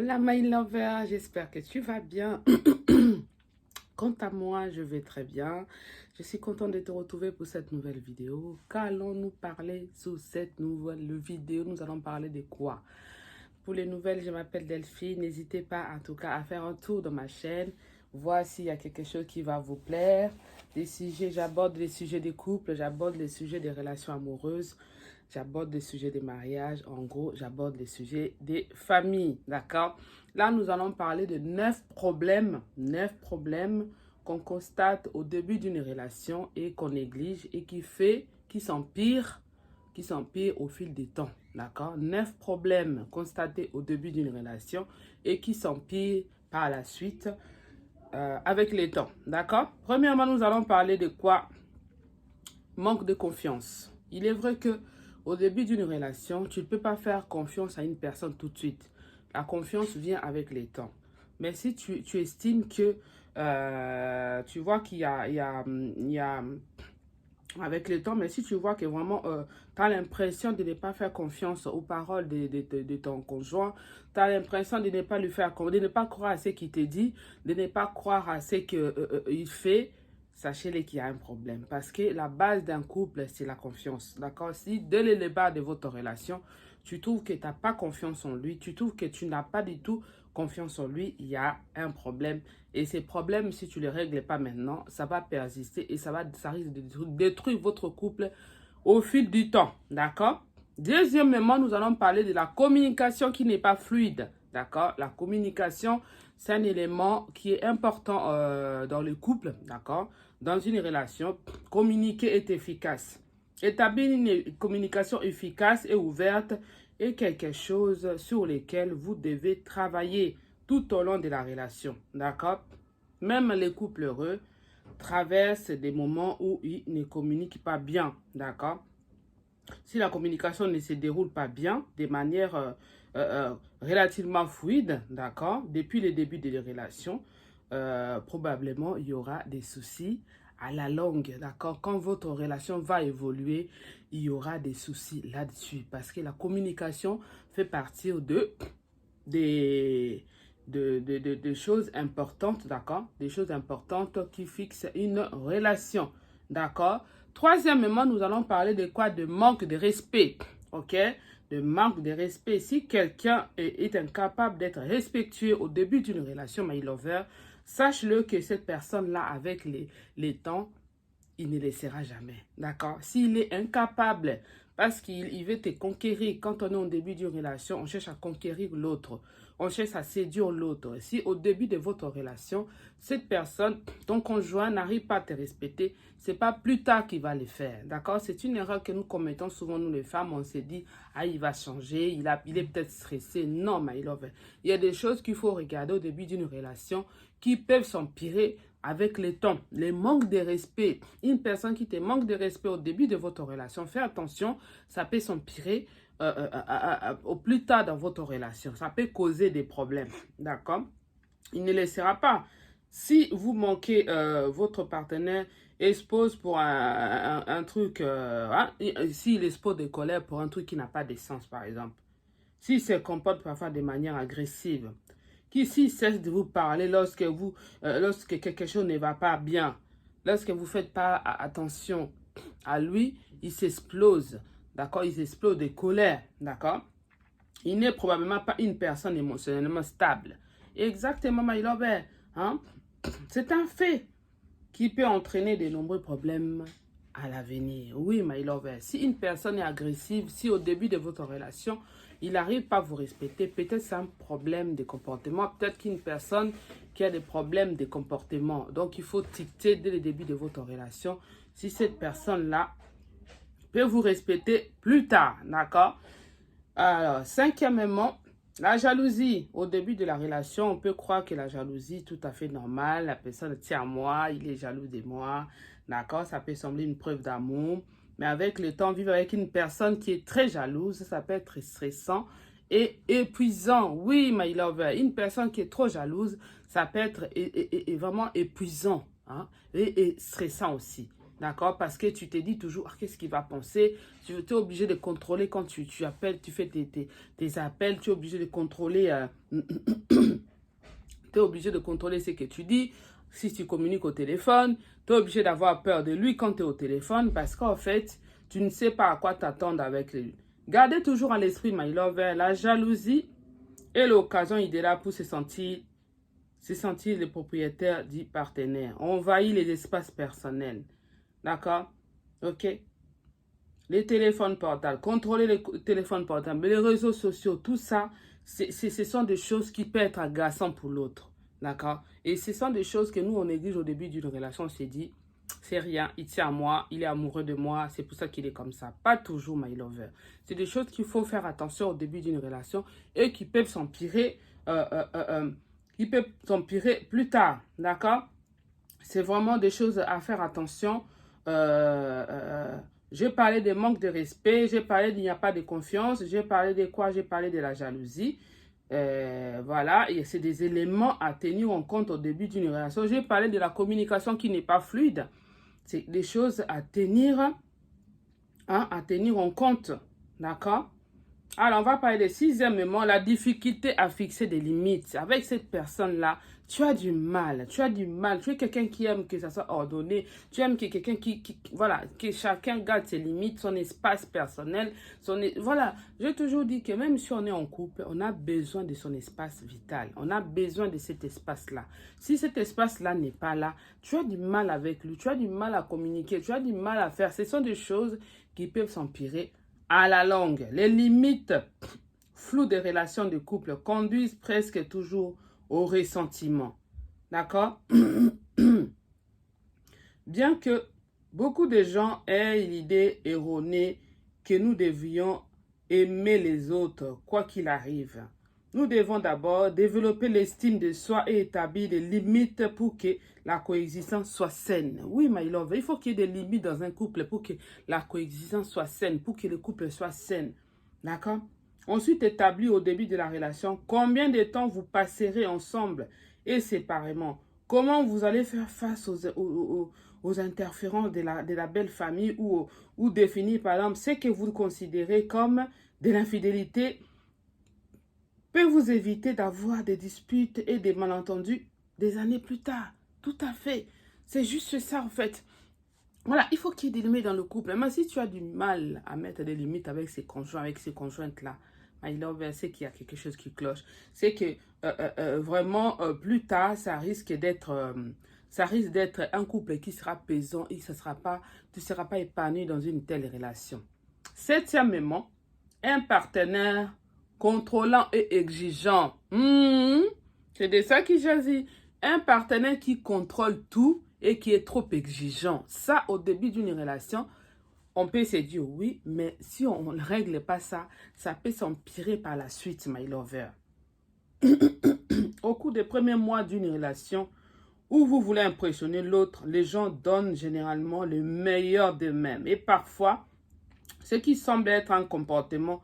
Hola my lover, j'espère que tu vas bien. Quant à moi, je vais très bien. Je suis contente de te retrouver pour cette nouvelle vidéo. Qu'allons-nous parler sur cette nouvelle vidéo? Nous allons parler de quoi? Pour les nouvelles, je m'appelle Delphine. N'hésitez pas en tout cas à faire un tour dans ma chaîne. Voir s'il y a quelque chose qui va vous plaire. Des sujets, j'aborde les sujets des couples, j'aborde les sujets des relations amoureuses. J'aborde les sujets des mariages. En gros, j'aborde les sujets des familles. D'accord? Là, nous allons parler de 9 problèmes. 9 problèmes qu'on constate au début d'une relation et qu'on néglige et qui s'empirent au fil du temps. D'accord? 9 problèmes constatés au début d'une relation et qui s'empirent par la suite avec le temps. D'accord? Premièrement, nous allons parler de quoi? Manque de confiance. Il est vrai que au début d'une relation, tu ne peux pas faire confiance à une personne tout de suite. La confiance vient avec les temps. Mais si tu estimes que tu vois qu'il y a avec le temps, mais si tu vois que vraiment tu as l'impression de ne pas faire confiance aux paroles de ton conjoint, tu as l'impression de ne pas lui faire, de ne pas croire à ce qu'il te dit, de ne pas croire à ce qu'il fait, sachez-le qu'il y a un problème. Parce que la base d'un couple, c'est la confiance. D'accord? Si dès le départ de votre relation, tu trouves que tu n'as pas confiance en lui, tu trouves que tu n'as pas du tout confiance en lui, il y a un problème. Et ces problèmes, si tu ne les règles pas maintenant, ça va persister et ça risque de détruire votre couple au fil du temps. D'accord? Deuxièmement, nous allons parler de la communication qui n'est pas fluide. D'accord? La communication, c'est un élément qui est important dans le couple. D'accord? Dans une relation, communiquer est efficace. Établir une communication efficace et ouverte est quelque chose sur lequel vous devez travailler tout au long de la relation. D'accord? Même les couples heureux traversent des moments où ils ne communiquent pas bien. D'accord? Si la communication ne se déroule pas bien, de manière relativement fluide, d'accord, depuis le début de la relation, probablement il y aura des soucis à la longue, d'accord. Quand votre relation va évoluer, il y aura des soucis là-dessus parce que la communication fait partie des choses importantes, d'accord, des choses importantes qui fixent une relation, d'accord. Troisièmement, nous allons parler de quoi? De manque de respect, ok, de manque de respect. Si quelqu'un est incapable d'être respectueux au début d'une relation, my lover, sache-le que cette personne-là, avec les temps, il ne le sera jamais, d'accord? S'il est incapable, parce qu'il veut te conquérir, quand on est au début d'une relation, on cherche à conquérir l'autre, on cherche à séduire l'autre. Si au début de votre relation, cette personne, ton conjoint, n'arrive pas à te respecter, c'est pas plus tard qu'il va le faire, d'accord? C'est une erreur que nous commettons souvent, nous les femmes, on se dit, ah, il va changer, il est peut-être stressé. Non, my love, il y a des choses qu'il faut regarder au début d'une relation qui peuvent s'empirer avec le temps. Le manque de respect. Une personne qui te manque de respect au début de votre relation, fais attention, ça peut s'empirer au plus tard dans votre relation. Ça peut causer des problèmes. D'accord? Il ne laissera pas. Si vous manquez votre partenaire expose pour un truc, s'il expose de colère pour un truc qui n'a pas de sens, par exemple. S'il se comporte parfois de manière agressive, qui s'il cesse de vous parler lorsque quelque chose ne va pas bien, lorsque vous ne faites pas attention à lui, il s'explose, d'accord? Il s'explose de colère, d'accord? Il n'est probablement pas une personne émotionnellement stable. Exactement, my lover, hein? C'est un fait qui peut entraîner de nombreux problèmes à l'avenir. Oui, my lover, si une personne est agressive, si au début de votre relation, il n'arrive pas à vous respecter, peut-être c'est un problème de comportement, peut-être qu'une personne qui a des problèmes de comportement. Donc, il faut dicter dès le début de votre relation si cette personne-là peut vous respecter plus tard, d'accord? Alors, cinquièmement, la jalousie. Au début de la relation, on peut croire que la jalousie est tout à fait normale. La personne tient à moi, il est jaloux de moi. D'accord? Ça peut sembler une preuve d'amour. Mais avec le temps, vivre avec une personne qui est très jalouse, ça peut être stressant et épuisant. Oui, my lover, une personne qui est trop jalouse, ça peut être vraiment épuisant, hein, et stressant aussi. D'accord? Parce que tu te dis toujours, ah, qu'est-ce qu'il va penser? Tu es obligé de contrôler quand tu appelles, tu fais tes appels, tu es obligé de contrôler, tu es obligé de contrôler ce que tu dis. Si tu communiques au téléphone, tu es obligé d'avoir peur de lui quand tu es au téléphone parce qu'en fait, tu ne sais pas à quoi t'attendre avec lui. Gardez toujours à l'esprit, my lover, la jalousie est l'occasion idéale pour se sentir le propriétaire du partenaire. On envahit les espaces personnels. D'accord? Ok? Les téléphones portables, contrôler les téléphones portables, les réseaux sociaux, tout ça, ce sont des choses qui peuvent être agaçantes pour l'autre. D'accord? Et ce sont des choses que nous, on néglige au début d'une relation. On s'est dit, c'est rien, il tient à moi, il est amoureux de moi, c'est pour ça qu'il est comme ça. Pas toujours, my lover. C'est des choses qu'il faut faire attention au début d'une relation et qui peuvent s'empirer plus tard. D'accord? C'est vraiment des choses à faire attention. J'ai parlé de manque de respect, j'ai parlé d'il n'y a pas de confiance, j'ai parlé de quoi? J'ai parlé de la jalousie. Voilà, et c'est des éléments à tenir en compte au début d'une relation. J'ai parlé de la communication qui n'est pas fluide. C'est des choses à tenir en compte. D'accord? Alors, on va parler de sixièmement, la difficulté à fixer des limites. Avec cette personne-là, tu as du mal. Tu es quelqu'un qui aime que ça soit ordonné. Tu aimes que quelqu'un voilà, que chacun garde ses limites, son espace personnel. Voilà, j'ai toujours dit que même si on est en couple, on a besoin de son espace vital. On a besoin de cet espace-là. Si cet espace-là n'est pas là, tu as du mal avec lui. Tu as du mal à communiquer. Tu as du mal à faire. Ce sont des choses qui peuvent s'empirer à la longue. Les limites floues des relations de couple conduisent presque toujours au ressentiment. D'accord? Bien que beaucoup de gens aient l'idée erronée que nous devions aimer les autres, quoi qu'il arrive, nous devons d'abord développer l'estime de soi et établir des limites pour que la coexistence soit saine. Oui, my love, il faut qu'il y ait des limites dans un couple pour que la coexistence soit saine, pour que le couple soit sain. D'accord? Ensuite, établir au début de la relation combien de temps vous passerez ensemble et séparément. Comment vous allez faire face aux interférences de la belle famille ou définir, par exemple, ce que vous considérez comme de l'infidélité peut vous éviter d'avoir des disputes et des malentendus des années plus tard. Tout à fait. C'est juste ça, en fait. Voilà, il faut qu'il y ait des limites dans le couple. Même si tu as du mal à mettre des limites avec ses conjoints, avec ses conjointes-là, my love, c'est qu'il y a quelque chose qui cloche. C'est que vraiment, plus tard, ça risque d'être un couple qui sera pesant et tu ne seras pas épanoui dans une telle relation. Septièmement, un partenaire contrôlant et exigeant. C'est de ça qu'il s'agit. Un partenaire qui contrôle tout et qui est trop exigeant. Ça, au début d'une relation, on peut se dire oui, mais si on ne règle pas ça, ça peut s'empirer par la suite, my lover. Au cours des premiers mois d'une relation où vous voulez impressionner l'autre, les gens donnent généralement le meilleur d'eux-mêmes. Et parfois, ce qui semble être un comportement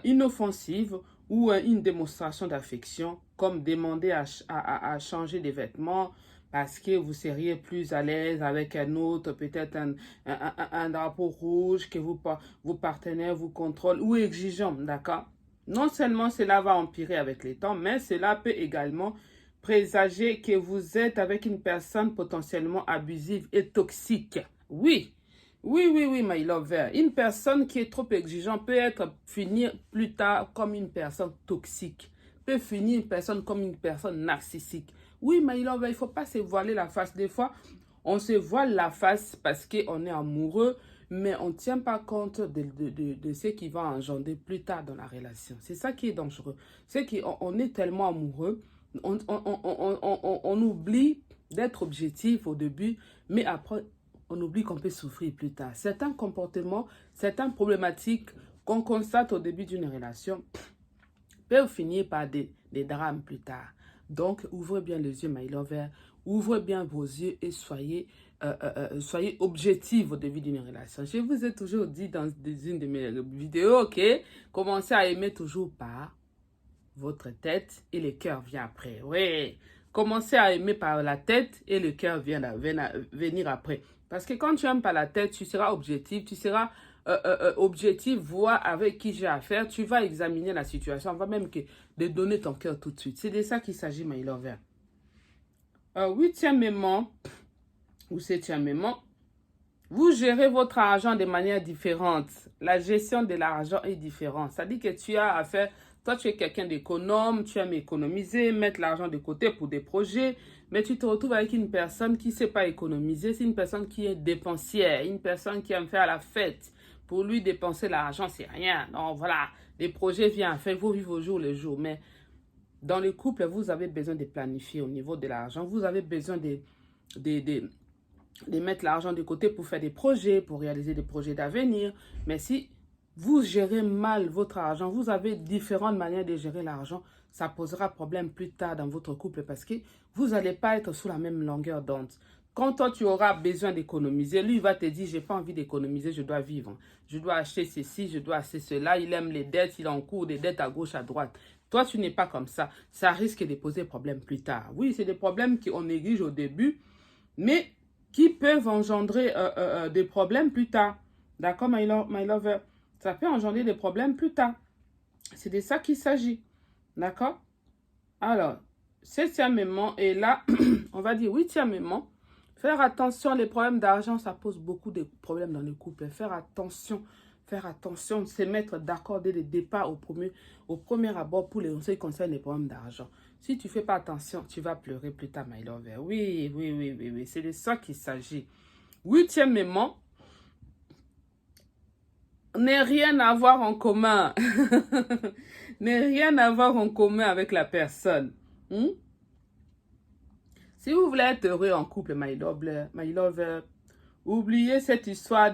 inoffensif ou une démonstration d'affection, comme demander à changer de vêtements parce que vous seriez plus à l'aise avec un autre, peut-être un drapeau rouge que vos partenaires vous contrôlent ou exigeant, d'accord? Non seulement cela va empirer avec le temps, mais cela peut également présager que vous êtes avec une personne potentiellement abusive et toxique. Oui, oui, my lover. Une personne qui est trop exigeante peut finir plus tard comme une personne toxique. Peut finir une personne comme une personne narcissique. Oui, my lover, il ne faut pas se voiler la face. Des fois, on se voile la face parce qu'on est amoureux, mais on ne tient pas compte de ce qui va engendrer plus tard dans la relation. C'est ça qui est dangereux. C'est qu'on est tellement amoureux, on oublie d'être objectif au début, mais après, on oublie qu'on peut souffrir plus tard. Certains comportements, certaines problématiques qu'on constate au début d'une relation peuvent finir par des drames plus tard. Donc, ouvrez bien les yeux, my lover. Ouvrez bien vos yeux et soyez objectifs au début d'une relation. Je vous ai toujours dit dans une de mes vidéos, ok, commencez à aimer toujours par votre tête et le cœur vient après. Oui, commencez à aimer par la tête et le cœur vient venir après. Parce que quand tu n'aimes pas la tête, tu seras objectif, tu seras objectif, voir avec qui j'ai affaire, tu vas examiner la situation, on va même de donner ton cœur tout de suite. C'est de ça qu'il s'agit, my lover. Huitièmement, ou septièmement, vous gérez votre argent de manière différente. La gestion de l'argent est différente. C'est-à-dire que tu as affaire, toi tu es quelqu'un d'économe, tu aimes économiser, mettre l'argent de côté pour des projets, mais tu te retrouves avec une personne qui ne sait pas économiser, c'est une personne qui est dépensière, une personne qui aime faire la fête. Pour lui, dépenser l'argent, c'est rien. Donc voilà, les projets viennent faire, vous vivez au jour le jour. Mais dans le couple, vous avez besoin de planifier au niveau de l'argent. Vous avez besoin de mettre l'argent de côté pour faire des projets, pour réaliser des projets d'avenir. Mais si vous gérez mal votre argent, vous avez différentes manières de gérer l'argent, ça posera problème plus tard dans votre couple parce que vous n'allez pas être sous la même longueur d'onde. Quand toi, tu auras besoin d'économiser, lui, il va te dire, j'ai pas envie d'économiser, je dois vivre. Je dois acheter ceci, je dois acheter cela. Il aime les dettes, il encourt des dettes à gauche, à droite. Toi, tu n'es pas comme ça. Ça risque de poser problème plus tard. Oui, c'est des problèmes qu'on néglige au début, mais qui peuvent engendrer des problèmes plus tard. D'accord, my lover? Ça peut engendrer des problèmes plus tard. C'est de ça qu'il s'agit. D'accord? Alors, septièmement, et là, on va dire huitièmement, faire attention, les problèmes d'argent, ça pose beaucoup de problèmes dans le couple. Faire attention, se mettre d'accord dès le départ au premier abord pour les conseils concernant les problèmes d'argent. Si tu ne fais pas attention, tu vas pleurer plus tard, my lover. Oui. C'est de ça qu'il s'agit. Huitièmement, ne rien avoir en commun. Ne rien avoir en commun avec la personne. Si vous voulez être heureux en couple, my lover, oubliez cette histoire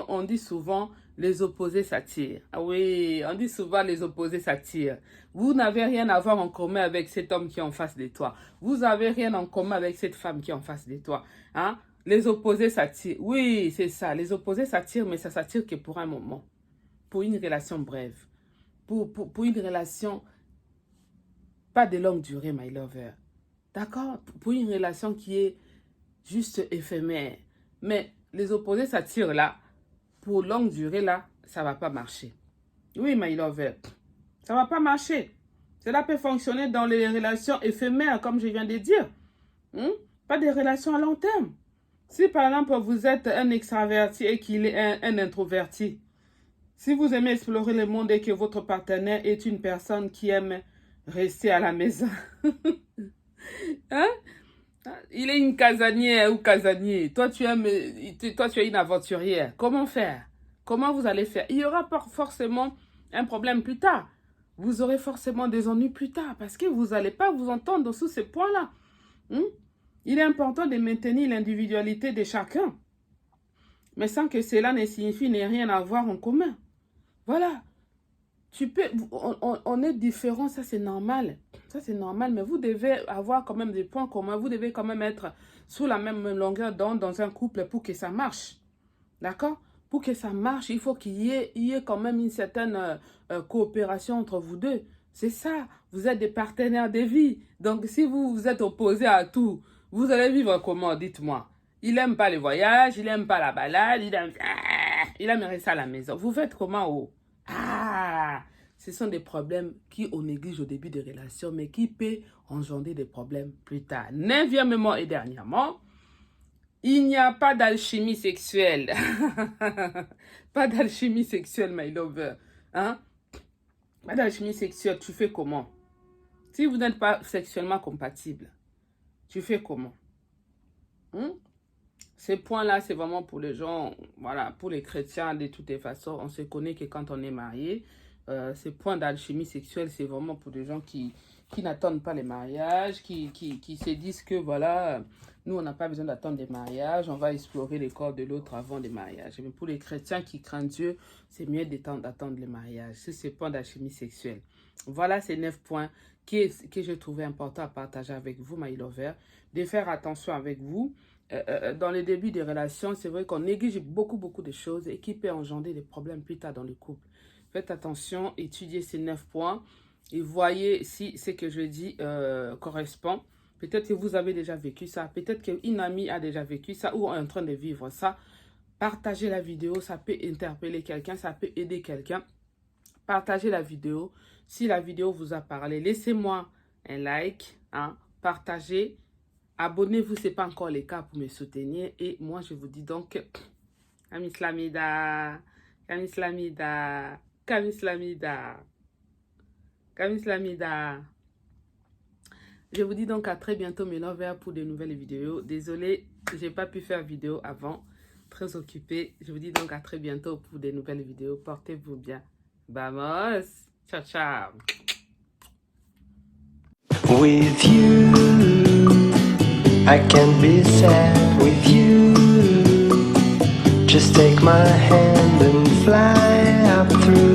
on dit souvent les opposés s'attirent. Ah oui, on dit souvent les opposés s'attirent. Vous n'avez rien à voir en commun avec cet homme qui est en face de toi. Vous n'avez rien en commun avec cette femme qui est en face de toi. Hein? Les opposés s'attirent. Oui, c'est ça. Les opposés s'attirent, mais ça s'attire que pour un moment. Pour une relation brève. Pour une relation pas de longue durée, my lover. D'accord? Pour une relation qui est juste éphémère. Mais les opposés s'attirent là. Pour longue durée là, ça ne va pas marcher. Oui, my lover. Ça ne va pas marcher. Cela peut fonctionner dans les relations éphémères, comme je viens de dire. Pas des relations à long terme. Si par exemple vous êtes un extraverti et qu'il est un introverti, si vous aimez explorer le monde et que votre partenaire est une personne qui aime rester à la maison, hein? Il est une casanière ou casanier. Toi, tu es une aventurière. Comment faire? Comment vous allez faire? Il y aura forcément un problème plus tard. Vous aurez forcément des ennuis plus tard parce que vous n'allez pas vous entendre sous ces points-là. Il est important de maintenir l'individualité de chacun, mais sans que cela ne signifie ne rien avoir en commun. Voilà. On est différents, ça c'est normal. Ça c'est normal, mais vous devez avoir quand même des points communs. Vous devez quand même être sous la même longueur d'onde dans un couple pour que ça marche. D'accord? Pour que ça marche, il faut qu'il y ait quand même une certaine coopération entre vous deux. C'est ça. Vous êtes des partenaires de vie. Donc si vous êtes opposés à tout, vous allez vivre comment? Dites-moi. Il n'aime pas les voyages, il n'aime pas la balade, il aime rester à la maison. Vous faites comment? Ce sont des problèmes qu'on néglige au début des relations, mais qui peuvent engendrer des problèmes plus tard. Neuvièmement et dernièrement, il n'y a pas d'alchimie sexuelle. Pas d'alchimie sexuelle, my lover. Hein? Pas d'alchimie sexuelle, tu fais comment? Si vous n'êtes pas sexuellement compatible, tu fais comment? Ces points-là, c'est vraiment pour les gens, voilà, pour les chrétiens, de toutes les façons, on se connaît que quand on est marié. Ces points d'alchimie sexuelle, c'est vraiment pour des gens qui n'attendent pas les mariages, qui se disent que, voilà, nous, on n'a pas besoin d'attendre des mariages, on va explorer le corps de l'autre avant des mariages. Mais pour les chrétiens qui craignent Dieu, c'est mieux d'attendre les mariages. C'est ces points d'alchimie sexuelle. Voilà ces 9 points que j'ai trouvé important à partager avec vous, my lover, de faire attention avec vous. Dans les débuts des relations, c'est vrai qu'on néglige beaucoup de choses et qui peut engendrer des problèmes plus tard dans le couple. Faites attention, étudiez ces 9 points et voyez si ce que je dis correspond. Peut-être que vous avez déjà vécu ça. Peut-être qu'une amie a déjà vécu ça ou est en train de vivre ça. Partagez la vidéo, ça peut interpeller quelqu'un, ça peut aider quelqu'un. Partagez la vidéo. Si la vidéo vous a parlé, laissez-moi un like, hein, partagez. Abonnez-vous, ce n'est pas encore le cas pour me soutenir. Et moi, je vous dis donc, Kamis Lamida, Kamis Lamida, Kamis Lamida, Kamis Lamida. Je vous dis donc à très bientôt, mes lovers, pour de nouvelles vidéos. Désolée, je n'ai pas pu faire vidéo avant. Très occupée. Je vous dis donc à très bientôt pour de nouvelles vidéos. Portez-vous bien. Vamos. Ciao, ciao. With you, I can be sad with you. Just take my hand and fly up through the